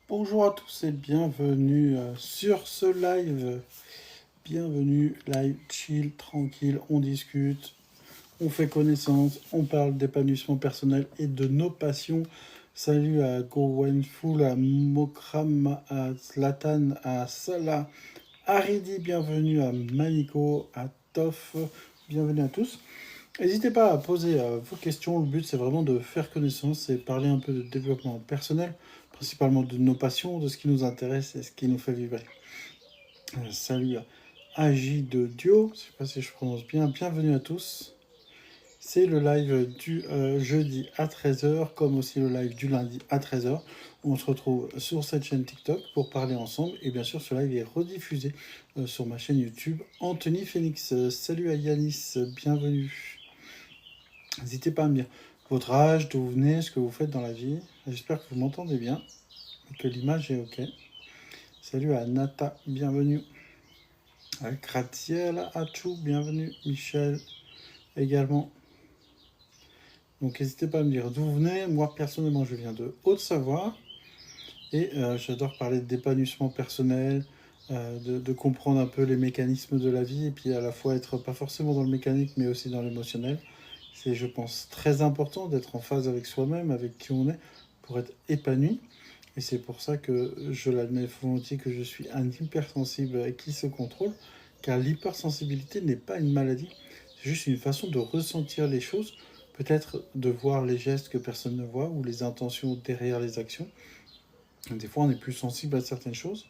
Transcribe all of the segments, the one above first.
Bonjour à tous et bienvenue sur ce live. Bienvenue, live chill, tranquille, on discute, on fait connaissance, on parle d'épanouissement personnel et de nos passions. Salut à Gowenful, à Mokram, à Zlatan, à Salah, à Ridi, bienvenue à Maniko, à Toff, bienvenue à tous. N'hésitez pas à poser vos questions. Le but, c'est vraiment de faire connaissance et parler un peu de développement personnel, principalement de nos passions, de ce qui nous intéresse et ce qui nous fait vibrer. Salut à Agi de Dio, je ne sais pas si je prononce bien. Bienvenue à tous. C'est le live du jeudi à 13h, comme aussi le live du lundi à 13h. On se retrouve sur cette chaîne TikTok pour parler ensemble. Et bien sûr, ce live est rediffusé sur ma chaîne YouTube Anthony Phoenix. Salut à Yanis, bienvenue. N'hésitez pas à me dire votre âge, d'où vous venez, ce que vous faites dans la vie. J'espère que vous m'entendez bien et que l'image est OK. Salut à Nata, bienvenue. À Gratiel, Achou, bienvenue. Michel, également. Donc n'hésitez pas à me dire d'où vous venez. Moi, personnellement, je viens de Haute-Savoie et j'adore parler d'épanouissement personnel, de comprendre un peu les mécanismes de la vie et puis à la fois être pas forcément dans le mécanique mais aussi dans l'émotionnel. C'est, je pense, très important d'être en phase avec soi-même, avec qui on est, pour être épanoui. Et c'est pour ça que je l'admets volontiers que je suis un hypersensible qui se contrôle, car l'hypersensibilité n'est pas une maladie, c'est juste une façon de ressentir les choses, peut-être de voir les gestes que personne ne voit ou les intentions derrière les actions. Des fois, on est plus sensible à certaines choses,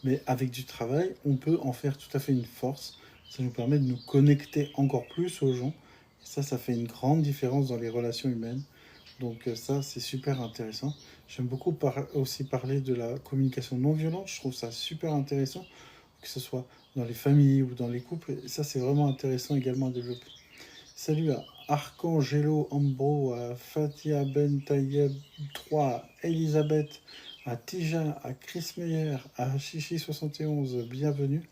mais avec du travail, on peut en faire tout à fait une force. Ça nous permet de nous connecter encore plus aux gens. Et ça fait une grande différence dans les relations humaines. Donc ça, c'est super intéressant. J'aime beaucoup aussi parler de la communication non violente. Je trouve ça super intéressant, que ce soit dans les familles ou dans les couples. Et ça, c'est vraiment intéressant également à développer. Salut à Arcangelo Ambro, à Fatia Ben Tayeb 3, à Elisabeth, à Tija, à Chris Meyer, à Chichi71, bienvenue.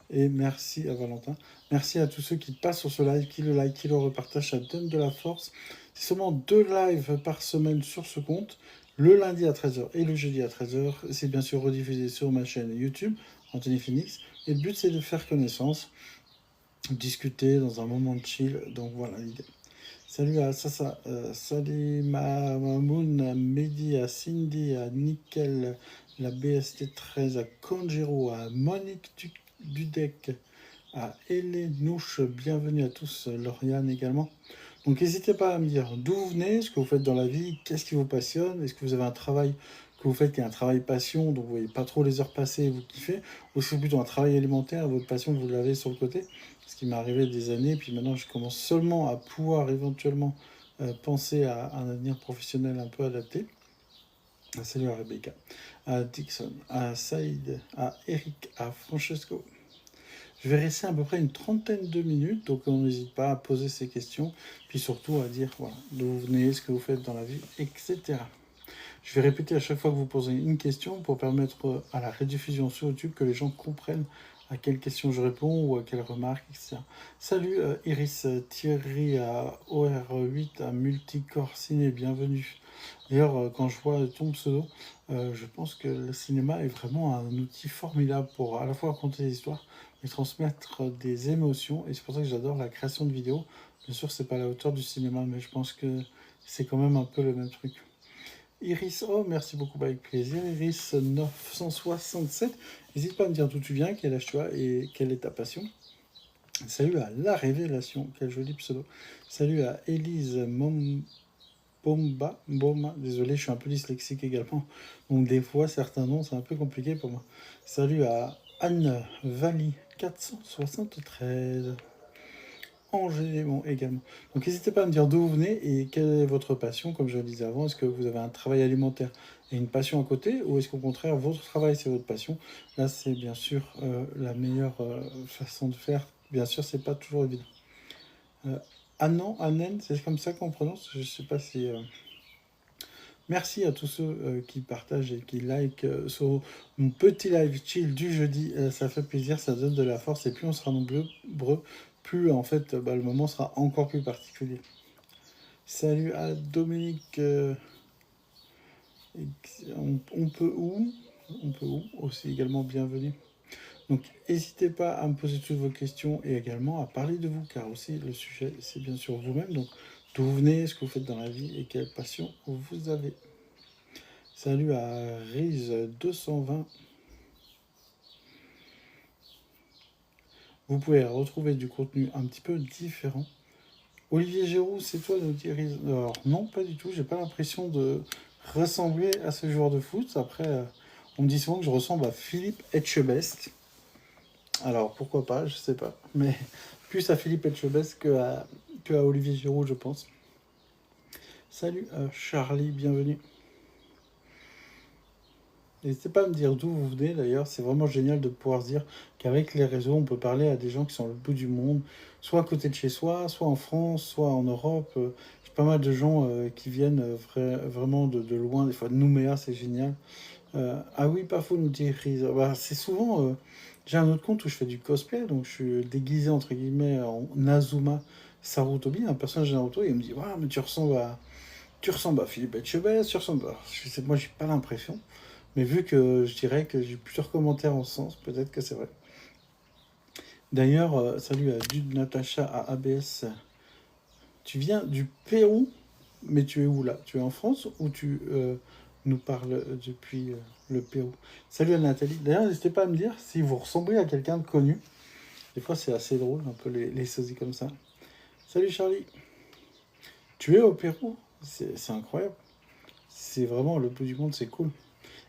Et merci à Valentin. Merci à tous ceux qui passent sur ce live, qui le like, qui le repartagent, ça donne de la force. C'est seulement 2 lives par semaine sur ce compte, le lundi à 13h et le jeudi à 13h. C'est bien sûr rediffusé sur ma chaîne YouTube, Anthony Phoenix. Et le but, c'est de faire connaissance, discuter dans un moment de chill. Donc voilà l'idée. Salut à Sasa, salut à Mamoun, à Mehdi, à Cindy, à Nickel, la BST13, à Conjero, à Monique Dudek, à Elenouche, bienvenue à tous, Lauriane également. Donc n'hésitez pas à me dire d'où vous venez, ce que vous faites dans la vie, qu'est-ce qui vous passionne, est-ce que vous avez un travail que vous faites qui est un travail passion, donc vous voyez pas trop les heures passer et vous kiffez, ou c'est plutôt un travail alimentaire, votre passion vous l'avez sur le côté, ce qui m'est arrivé des années, puis maintenant je commence seulement à pouvoir éventuellement penser à un avenir professionnel un peu adapté. Salut à Rebecca, à Dixon, à Saïd, à Eric, à Francesco. Je vais rester à peu près une trentaine de minutes, donc on n'hésite pas à poser ces questions, puis surtout à dire voilà, d'où vous venez, ce que vous faites dans la vie, etc. Je vais répéter à chaque fois que vous posez une question pour permettre à la rediffusion sur YouTube que les gens comprennent à quelle question je réponds ou à quelle remarque, etc. Salut Iris, Thierry, à OR8, à Multicore Ciné, bienvenue. D'ailleurs, quand je vois ton pseudo, je pense que le cinéma est vraiment un outil formidable pour à la fois raconter des histoires et transmettre des émotions. Et c'est pour ça que j'adore la création de vidéos. Bien sûr, c'est pas à la hauteur du cinéma, mais je pense que c'est quand même un peu le même truc. Iris, oh merci beaucoup, avec plaisir. Iris 967, n'hésite pas à me dire d'où tu viens, quel âge tu as et quelle est ta passion. Salut à La Révélation, quel joli pseudo. Salut à Élise Bomba, désolé, je suis un peu dyslexique également. Donc des fois, certains noms, c'est un peu compliqué pour moi. Salut à Anne Valli 473. Angers bon, également. Donc n'hésitez pas à me dire d'où vous venez et quelle est votre passion, comme je le disais avant. Est-ce que vous avez un travail alimentaire et une passion à côté, ou est-ce qu'au contraire, votre travail, c'est votre passion? Là, c'est bien sûr la meilleure façon de faire. Bien sûr, c'est pas toujours évident. Euh, Anan, Anen, c'est comme ça qu'on prononce. Je sais pas si... Merci à tous ceux qui partagent et qui like sur mon petit live chill du jeudi. Ça fait plaisir, ça donne de la force. Et plus on sera nombreux, plus en fait le moment sera encore plus particulier. Salut à Dominique. On peut où? on peut aussi également bienvenue. Donc, n'hésitez pas à me poser toutes vos questions et également à parler de vous, car aussi le sujet, c'est bien sûr vous-même. Donc, d'où vous venez, ce que vous faites dans la vie et quelle passion vous avez. Salut à Riz220. Vous pouvez retrouver du contenu un petit peu différent. Olivier Giroud, c'est toi, nous dit Riz. Alors, non, pas du tout. J'ai pas l'impression de ressembler à ce joueur de foot. Après, on me dit souvent que je ressemble à Philippe Etchebest. Alors, pourquoi pas, je sais pas. Mais plus à Philippe Etchebest que à Olivier Giroud, je pense. Salut Charlie, bienvenue. N'hésitez pas à me dire d'où vous venez d'ailleurs, c'est vraiment génial de pouvoir se dire qu'avec les réseaux, on peut parler à des gens qui sont à l'autre bout du monde, soit à côté de chez soi, soit en France, soit en Europe. J'ai pas mal de gens qui viennent vraiment de loin, des fois de Nouméa, c'est génial. Ah oui, pas faux, nous dit Riz. Bah, c'est souvent. J'ai un autre compte où je fais du cosplay, donc je suis déguisé entre guillemets en Nazuma Sarutobi, un personnage de Naruto, et il me dit waouh, mais tu ressembles à Philippe Etchebest, tu ressembles à... Moi, j'ai pas l'impression. Mais vu que je dirais que j'ai plusieurs commentaires en ce sens, peut-être que c'est vrai. D'ailleurs, salut à Dude Natacha à ABS. Tu viens du Pérou, mais tu es où là? Tu es en France ou tu nous parles depuis le Pérou? Salut à Nathalie. D'ailleurs, n'hésitez pas à me dire si vous ressemblez à quelqu'un de connu. Des fois, c'est assez drôle, un peu les sosies comme ça. Salut Charlie. Tu es au Pérou? C'est incroyable. C'est vraiment le bout du monde, c'est cool.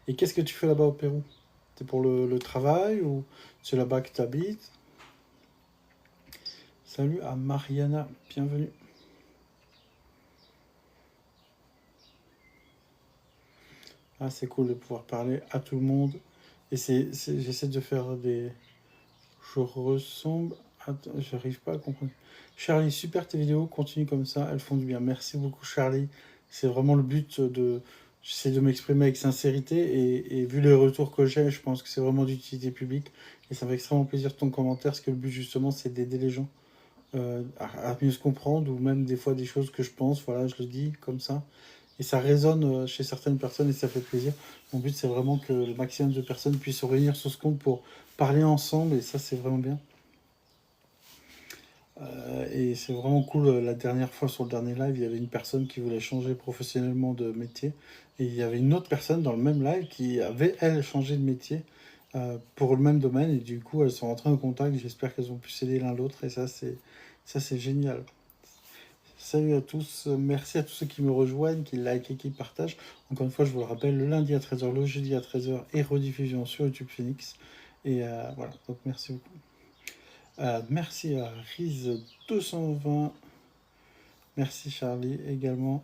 Et qu'est-ce que tu fais là-bas au Pérou? C'est pour le travail ou c'est là-bas que tu habites? Salut à Mariana, bienvenue. Ah, c'est cool de pouvoir parler à tout le monde. Et j'essaie de faire des... Je ressemble... Attends, j'arrive pas à comprendre. Charlie, super tes vidéos, continue comme ça, elles font du bien. Merci beaucoup Charlie. C'est vraiment le but de... J'essaie de m'exprimer avec sincérité et vu les retours que j'ai, je pense que c'est vraiment d'utilité publique. Et ça me fait extrêmement plaisir ton commentaire, parce que le but justement c'est d'aider les gens à mieux se comprendre, ou même des fois des choses que je pense, voilà, je le dis comme ça. Et ça résonne chez certaines personnes et ça fait plaisir. Mon but, c'est vraiment que le maximum de personnes puissent se réunir sur ce compte pour parler ensemble, et ça, c'est vraiment bien. Et c'est vraiment cool. La dernière fois, sur le dernier live, il y avait une personne qui voulait changer professionnellement de métier. Et il y avait une autre personne dans le même live qui avait, elle, changé de métier pour le même domaine. Et du coup, elles sont rentrées en contact. J'espère qu'elles ont pu s'aider l'un l'autre. Et ça, c'est génial. Salut à tous, merci à tous ceux qui me rejoignent, qui like et qui partagent. Encore une fois, je vous le rappelle, le lundi à 13h, le jeudi à 13h et rediffusion sur YouTube Phoenix. Et voilà, donc merci beaucoup. Merci à Riz220. Merci Charlie également.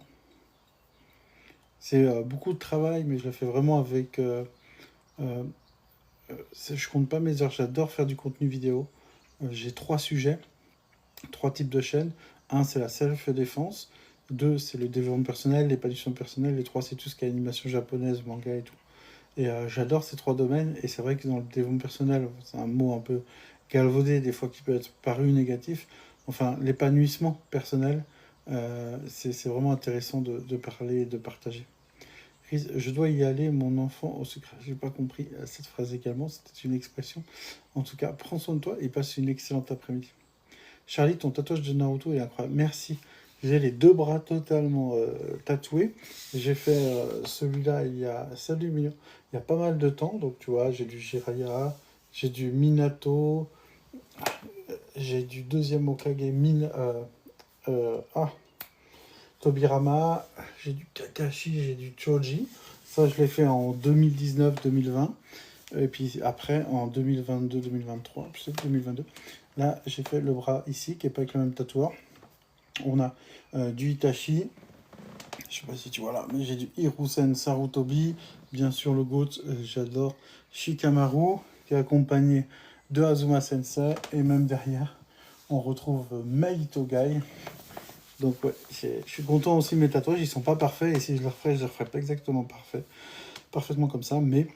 C'est beaucoup de travail, mais je le fais vraiment avec... je compte pas mes heures, j'adore faire du contenu vidéo. J'ai 3 sujets, 3 types de chaînes. Un, c'est la self-défense. 2, c'est le développement personnel, l'épanouissement personnel. Et 3, c'est tout ce qui est animation japonaise, manga et tout. Et j'adore ces 3 domaines. Et c'est vrai que dans le développement personnel, c'est un mot un peu galvaudé, des fois qui peut être paru négatif. Enfin, l'épanouissement personnel, c'est vraiment intéressant de parler et de partager. Je dois y aller, mon enfant au secret. J'ai pas compris cette phrase également, c'était une expression. En tout cas, prends soin de toi et passe une excellente après-midi. Charlie, ton tatouage de Naruto est incroyable. Merci. J'ai les 2 bras totalement tatoués. J'ai fait celui-là salut mignon, il y a pas mal de temps. Donc tu vois, j'ai du Jiraiya, j'ai du Minato, j'ai du deuxième Hokage Tobirama, j'ai du Kakashi, j'ai du Choji. Ça, je l'ai fait en 2019-2020. Et puis après, en 2022-2023, peut-être 2022, là, j'ai fait le bras ici, qui n'est pas avec le même tatoueur. On a du Itachi, je sais pas si tu vois là, mais j'ai du Hirusen Sarutobi, bien sûr le GOAT, j'adore Shikamaru, qui est accompagné de Azuma Sensei, et même derrière, on retrouve Mei Togai. Donc ouais, je suis content aussi de mes tatouages, ils sont pas parfaits, et si je les referais pas exactement parfaitement comme ça, mais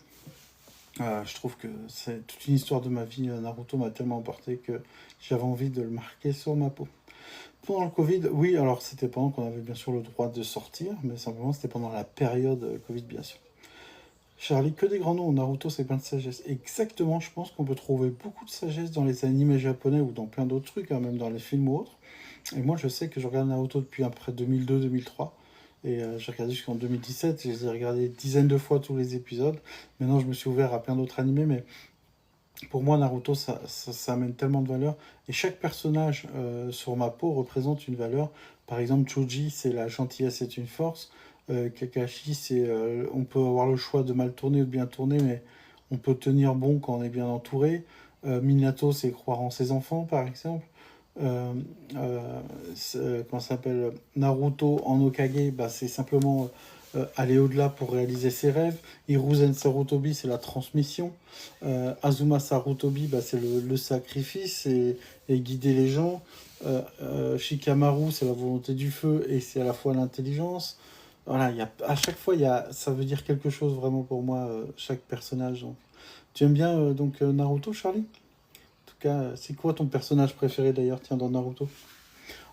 je trouve que c'est toute une histoire de ma vie. Naruto m'a tellement emporté que j'avais envie de le marquer sur ma peau. Pendant le Covid, oui, alors c'était pendant qu'on avait bien sûr le droit de sortir, mais simplement c'était pendant la période Covid, bien sûr. Charlie, que des grands noms. Naruto, c'est plein de sagesse. Exactement, je pense qu'on peut trouver beaucoup de sagesse dans les animés japonais ou dans plein d'autres trucs, hein, même dans les films ou autres. Et moi, je sais que je regarde Naruto depuis après 2002-2003. Et j'ai regardé jusqu'en 2017. Je les ai regardés dizaines de fois tous les épisodes. Maintenant, je me suis ouvert à plein d'autres animés. Mais pour moi, Naruto, ça amène tellement de valeur. Et chaque personnage sur ma peau représente une valeur. Par exemple, Choji, c'est la gentillesse est une force. Kakashi, c'est on peut avoir le choix de mal tourner ou de bien tourner, mais on peut tenir bon quand on est bien entouré. Minato, c'est croire en ses enfants, par exemple. Euh, Comment ça s'appelle, Naruto en Okage, bah, c'est simplement aller au-delà pour réaliser ses rêves. Hiruzen Sarutobi, c'est la transmission. Azuma Sarutobi, bah, c'est le sacrifice et guider les gens. Shikamaru, c'est la volonté du feu et c'est à la fois l'intelligence. Voilà, à chaque fois, ça veut dire quelque chose vraiment pour moi, chaque personnage. Donc. Tu aimes bien Naruto, Charlie? En tout cas, c'est quoi ton personnage préféré d'ailleurs, tiens, dans Naruto?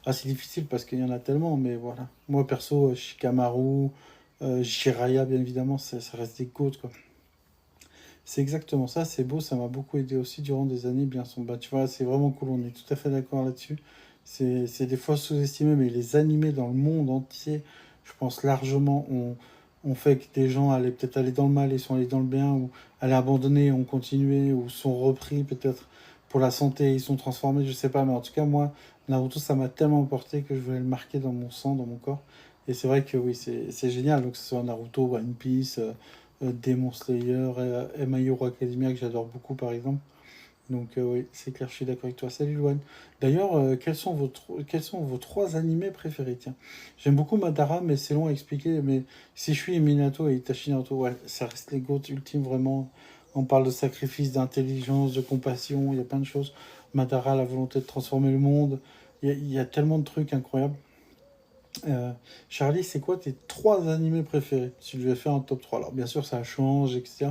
Ah, c'est difficile parce qu'il y en a tellement, mais voilà. Moi, perso, Shikamaru, Jiraiya, bien évidemment, ça reste des côtes, quoi. C'est exactement ça, c'est beau, ça m'a beaucoup aidé aussi durant des années, bien son bah, tu vois, c'est vraiment cool, on est tout à fait d'accord là-dessus. C'est des fois sous-estimé, mais les animés dans le monde entier, je pense largement, ont fait que des gens allaient peut-être aller dans le mal et sont allés dans le bien, ou allaient abandonner, ont continué, ou sont repris peut-être pour la santé, ils sont transformés, je sais pas, mais en tout cas, moi, Naruto, ça m'a tellement porté que je voulais le marquer dans mon sang, dans mon corps. Et c'est vrai que oui, c'est génial, donc que ce soit Naruto, One Piece, Demon Slayer, My Hero Academia que j'adore beaucoup par exemple. Donc oui, c'est clair, je suis d'accord avec toi. Salut Luan. D'ailleurs, quels sont vos trois animés préférés? Tiens, j'aime beaucoup Madara, mais c'est long à expliquer. Mais si je suis Minato et Itachi Naruto, ouais, ça reste les GOAT ultimes vraiment. On parle de sacrifice, d'intelligence, de compassion, il y a plein de choses. Madara, la volonté de transformer le monde. Il y a tellement de trucs incroyables. Euh, Charlie, c'est quoi tes trois animés préférés? Si je devais faire un top 3. Alors, bien sûr, ça change, etc.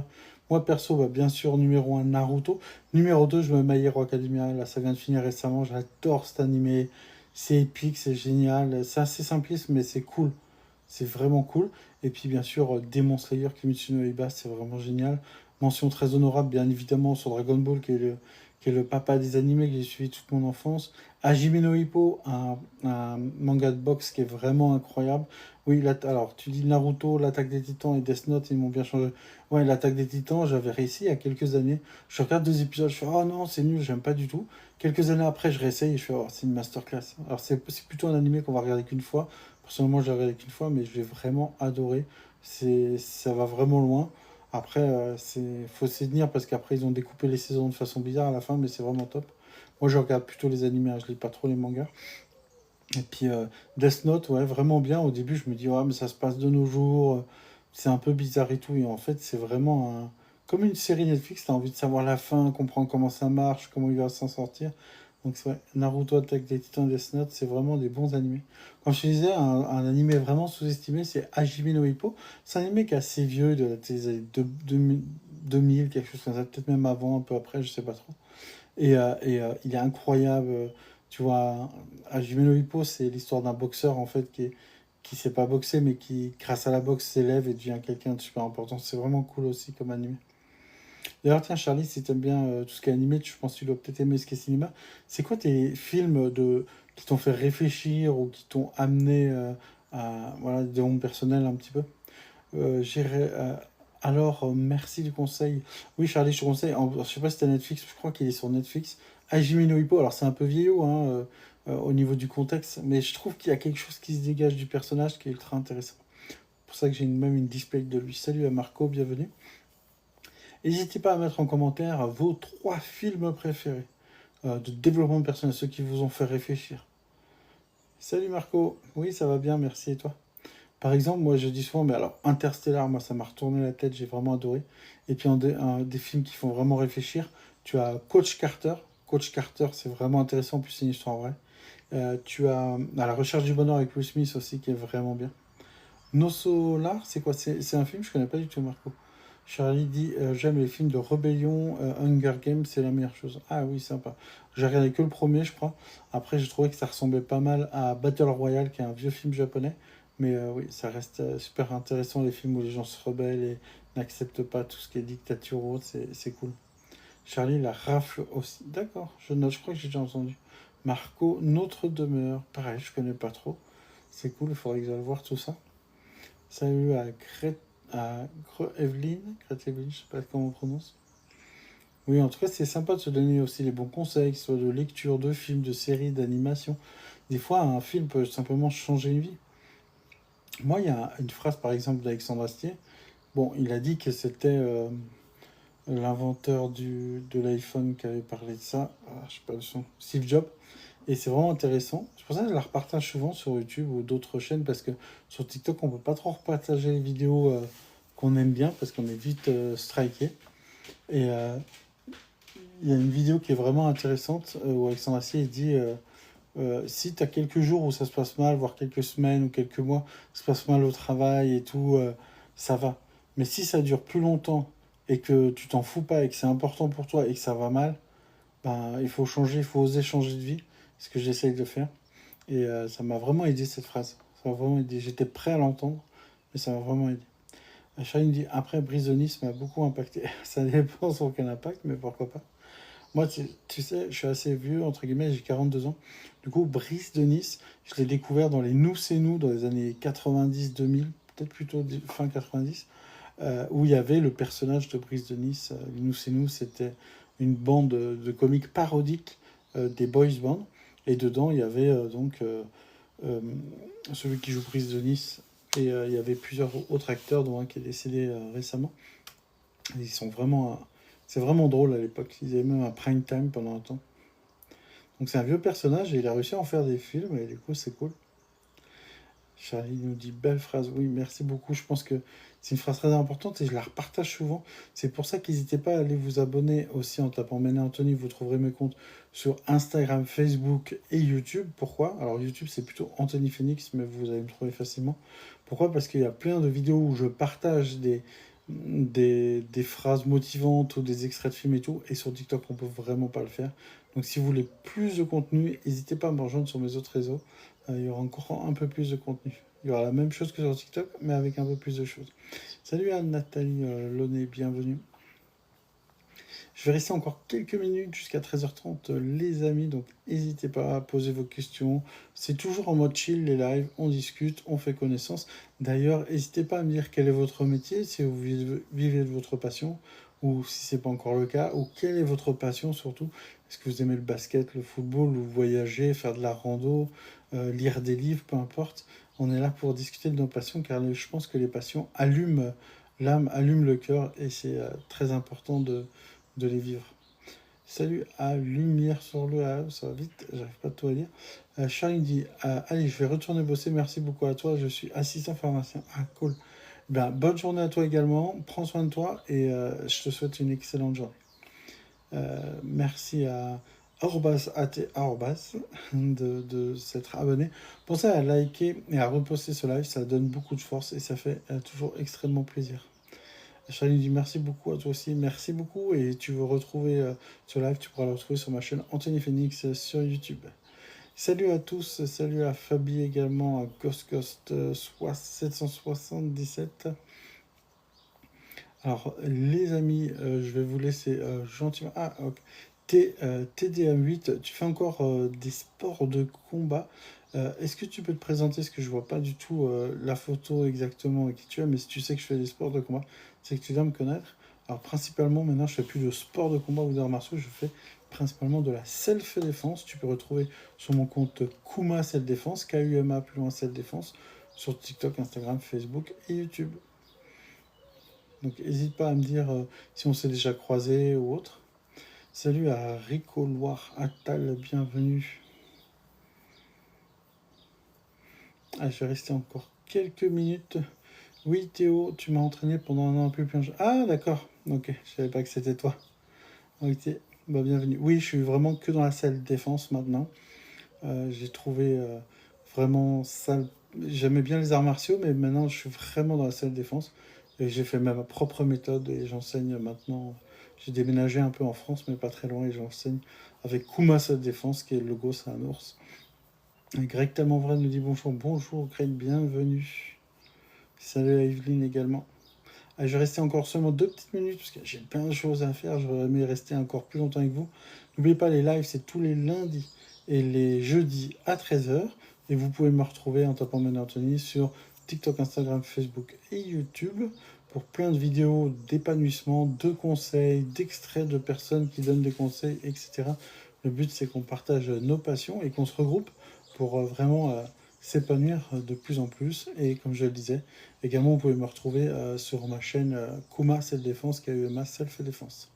Moi, perso, bah, bien sûr, numéro un Naruto. Numéro 2 je me mets My Hero Academia. Là, ça vient de finir récemment. J'adore cet animé. C'est épique, c'est génial. C'est assez simpliste, mais c'est cool. C'est vraiment cool. Et puis, bien sûr, Demon Slayer, Kimetsu no Yaiba, c'est vraiment génial. Mention très honorable, bien évidemment, sur Dragon Ball, qui est le papa des animés que j'ai suivi toute mon enfance. Hajime no Ippo, un manga de boxe qui est vraiment incroyable. Oui, alors tu dis Naruto, l'attaque des titans et Death Note, ils m'ont bien changé. Ouais, l'attaque des titans, j'avais réussi il y a quelques années. Je regarde deux épisodes, je fais oh non, c'est nul, j'aime pas du tout. Quelques années après, je réessaye et je fais oh, c'est une masterclass. Alors c'est plutôt un animé qu'on va regarder qu'une fois. Personnellement, je l'ai regardé qu'une fois, mais je l'ai vraiment adoré. Ça va vraiment loin. Après, faut s'y tenir parce qu'après, ils ont découpé les saisons de façon bizarre à la fin, mais c'est vraiment top. Moi, je regarde plutôt les animés, hein, je lis pas trop les mangas. Et puis Death Note, ouais, vraiment bien. Au début, je me dis, ouais, mais ça se passe de nos jours, c'est un peu bizarre et tout. Et en fait, c'est vraiment comme une série Netflix, t'as envie de savoir la fin, comprendre comment ça marche, comment il va s'en sortir. Donc, c'est vrai, Naruto Attack des Titans, Death Note, c'est vraiment des bons animés. Comme je te disais, un animé vraiment sous-estimé, c'est Hajime no Ippo. C'est un animé qui est assez vieux, des années 2000, quelque chose comme ça, peut-être même avant, un peu après, je sais pas trop. Il est incroyable. Tu vois, Hajime no Ippo, c'est l'histoire d'un boxeur en fait qui sait pas boxer, mais qui, grâce à la boxe, s'élève et devient quelqu'un de super important. C'est vraiment cool aussi comme animé. D'ailleurs, tiens, Charlie, si t'aimes bien tout ce qui est animé, je pense que tu dois peut-être aimer ce qui est cinéma. C'est quoi tes films qui t'ont fait réfléchir ou qui t'ont amené à voilà, des ondes personnelles un petit peu? Alors, merci du conseil. Oui, Charlie, je te conseille. Je sais pas si t'as Netflix, je crois qu'il est sur Netflix. Hajime no Ippo, alors c'est un peu vieillot hein, au niveau du contexte, mais je trouve qu'il y a quelque chose qui se dégage du personnage qui est ultra intéressant. C'est pour ça que j'ai même une display de lui. Salut à Marco, bienvenue. N'hésitez pas à mettre en commentaire vos trois films préférés de développement personnel, ceux qui vous ont fait réfléchir. Salut Marco, oui, ça va bien, merci et toi? Par exemple, moi je dis souvent, mais alors Interstellar, moi ça m'a retourné la tête, j'ai vraiment adoré. Et puis des films qui font vraiment réfléchir, tu as Coach Carter. Coach Carter, c'est vraiment intéressant, en plus c'est une histoire vraie. Tu as À la recherche du bonheur avec Will Smith aussi, qui est vraiment bien. No Solar, c'est quoi? C'est un film, je connais pas du tout Marco. Charlie dit j'aime les films de rébellion, Hunger Games, c'est la meilleure chose. Ah oui, sympa. J'ai regardé que le premier, je crois. Après, j'ai trouvé que ça ressemblait pas mal à Battle Royale, qui est un vieux film japonais. Mais oui, ça reste super intéressant, les films où les gens se rebellent et n'accepte pas tout ce qui est dictature ou autre, c'est cool. Charlie, la rafle aussi. D'accord, je note, je crois que j'ai déjà entendu. Marco, notre demeure. Pareil, je connais pas trop. C'est cool, il faudrait que j'aille voir tout ça. Salut à Evelyne, je sais pas comment on prononce. Oui, en tout cas, c'est sympa de se donner aussi les bons conseils, que ce soit de lecture, de films, de séries, d'animation. Des fois, un film peut simplement changer une vie. Moi, il y a une phrase, par exemple, d'Alexandre Astier. Bon, il a dit que c'était l'inventeur de l'iPhone qui avait parlé de ça. Ah, je sais pas le son. Steve Jobs. Et c'est vraiment intéressant. C'est pour ça que je la repartage souvent sur YouTube ou d'autres chaînes parce que sur TikTok, on peut pas trop repartager les vidéos qu'on aime bien parce qu'on est vite striké. Et il y a une vidéo qui est vraiment intéressante où Alexandre Assier il dit si tu as quelques jours où ça se passe mal, voire quelques semaines ou quelques mois, ça se passe mal au travail et tout, ça va. Mais si ça dure plus longtemps et que tu t'en fous pas et que c'est important pour toi et que ça va mal, ben, il faut changer, il faut oser changer de vie. C'est ce que j'essaye de faire. Et ça m'a vraiment aidé cette phrase. Ça m'a vraiment aidé. J'étais prêt à l'entendre, mais ça m'a vraiment aidé. Charline me dit après, Brise de Nice m'a beaucoup impacté. Ça dépend sur quel impact, mais pourquoi pas. Moi, tu sais, je suis assez vieux, entre guillemets, j'ai 42 ans. Du coup, Brice de Nice, je l'ai découvert dans les Nous c'est nous, dans les années 90-2000, peut-être plutôt fin 90, où il y avait le personnage de Brice de Nice. Les Nous c'est nous, c'était une bande de comiques parodiques des boys bands. Et dedans, il y avait euh, celui qui joue Brice de Nice. Et il y avait plusieurs autres acteurs, dont un qui est décédé récemment. Ils sont vraiment. C'est vraiment drôle à l'époque. Ils avaient même un prime time pendant un temps. Donc c'est un vieux personnage et il a réussi à en faire des films et du coup c'est cool. Charlie nous dit belle phrase. Oui, merci beaucoup. Je pense que c'est une phrase très importante et je la repartage souvent. C'est pour ça qu'hésitez pas à aller vous abonner aussi en tapant Méné Anthony. Vous trouverez mes comptes sur Instagram, Facebook et YouTube. Pourquoi? Alors YouTube c'est plutôt Anthony Phoenix, mais vous allez me trouver facilement. Pourquoi? Parce qu'il y a plein de vidéos où je partage des phrases motivantes ou des extraits de films et tout. Et sur TikTok, on peut vraiment pas le faire. Donc si vous voulez plus de contenu, n'hésitez pas à me rejoindre sur mes autres réseaux. Il y aura encore un peu plus de contenu. Il y aura la même chose que sur TikTok, mais avec un peu plus de choses. Salut à Nathalie Launay, bienvenue. Je vais rester encore quelques minutes jusqu'à 13h30, les amis, donc n'hésitez pas à poser vos questions. C'est toujours en mode chill, les lives, on discute, on fait connaissance. D'ailleurs, n'hésitez pas à me dire quel est votre métier, si vous vivez de votre passion, ou si c'est pas encore le cas, ou quelle est votre passion surtout. Est-ce que vous aimez le basket, le football, ou voyager, faire de la rando, lire des livres, peu importe. On est là pour discuter de nos passions, car je pense que les passions allument l'âme, allument le cœur, et c'est très important de les vivre. Salut à Lumière sur le ça va vite, j'arrive pas à tout à lire. Charlie dit allez, je vais retourner bosser, merci beaucoup à toi, je suis assistant pharmacien. Ah, cool. Ben, bonne journée à toi également, prends soin de toi et je te souhaite une excellente journée. Merci à Orbas de s'être abonné. Pensez à liker et à reposter ce live, ça donne beaucoup de force et ça fait toujours extrêmement plaisir. Charlie dit merci beaucoup à toi aussi, merci beaucoup. Et tu veux retrouver ce live, tu pourras le retrouver sur ma chaîne Anthony Phoenix sur YouTube. Salut à tous, salut à Fabi également, à Ghost 777. Alors les amis, je vais vous laisser gentiment. Ah, ok. TDM8, tu fais encore des sports de combat. Est-ce que tu peux te présenter? Parce que je vois pas du tout la photo exactement qui tu es, mais si tu sais que je fais des sports de combat, c'est que tu dois me connaître. Alors principalement, maintenant, je fais plus de sport de combat ou d'arts martiaux, je fais principalement de la self-défense. Tu peux retrouver sur mon compte Kuma Self-Défense, KUMA plus loin Self-Défense, sur TikTok, Instagram, Facebook et YouTube. Donc n'hésite pas à me dire si on s'est déjà croisé ou autre. Salut à Rico Loire Attal, bienvenue. Ah, je vais rester encore quelques minutes. Oui, Théo, tu m'as entraîné pendant un an un peu plus. Ah, d'accord. Ok, je savais pas que c'était toi. Ok, bah, bienvenue. Oui, je suis vraiment que dans la salle défense maintenant. J'ai trouvé vraiment ça. J'aimais bien les arts martiaux, mais maintenant je suis vraiment dans la salle défense. Et j'ai fait ma propre méthode et j'enseigne maintenant. J'ai déménagé un peu en France, mais pas très loin, et j'enseigne avec Kuma Salle Défense, qui est le logo, c'est un ours. Et Greg tellement vrai nous dit bonjour. Bonjour Greg, bienvenue. Salut à Evelyne également. Allez, je vais rester encore seulement 2 petites minutes parce que j'ai plein de choses à faire. J'aurais aimé rester encore plus longtemps avec vous. N'oubliez pas, les lives, c'est tous les lundis et les jeudis à 13h. Et vous pouvez me retrouver en tapant Manuel Anthony sur TikTok, Instagram, Facebook et YouTube pour plein de vidéos d'épanouissement, de conseils, d'extraits de personnes qui donnent des conseils, etc. Le but, c'est qu'on partage nos passions et qu'on se regroupe pour vraiment s'épanouir de plus en plus. Et comme je le disais, également, vous pouvez me retrouver sur ma chaîne Kuma Self Défense, KUMA Self Défense.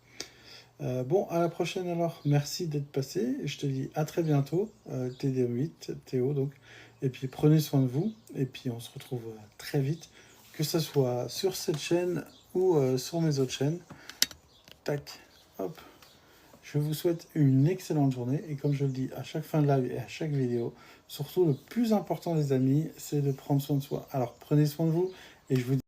Bon, à la prochaine alors. Merci d'être passé. Et je te dis à très bientôt. TD8, Théo donc. Et puis prenez soin de vous. Et puis on se retrouve très vite. Que ce soit sur cette chaîne ou sur mes autres chaînes. Tac. Hop. Je vous souhaite une excellente journée. Et comme je le dis à chaque fin de live et à chaque vidéo, surtout le plus important les amis, c'est de prendre soin de soi. Alors prenez soin de vous. Et je vous dis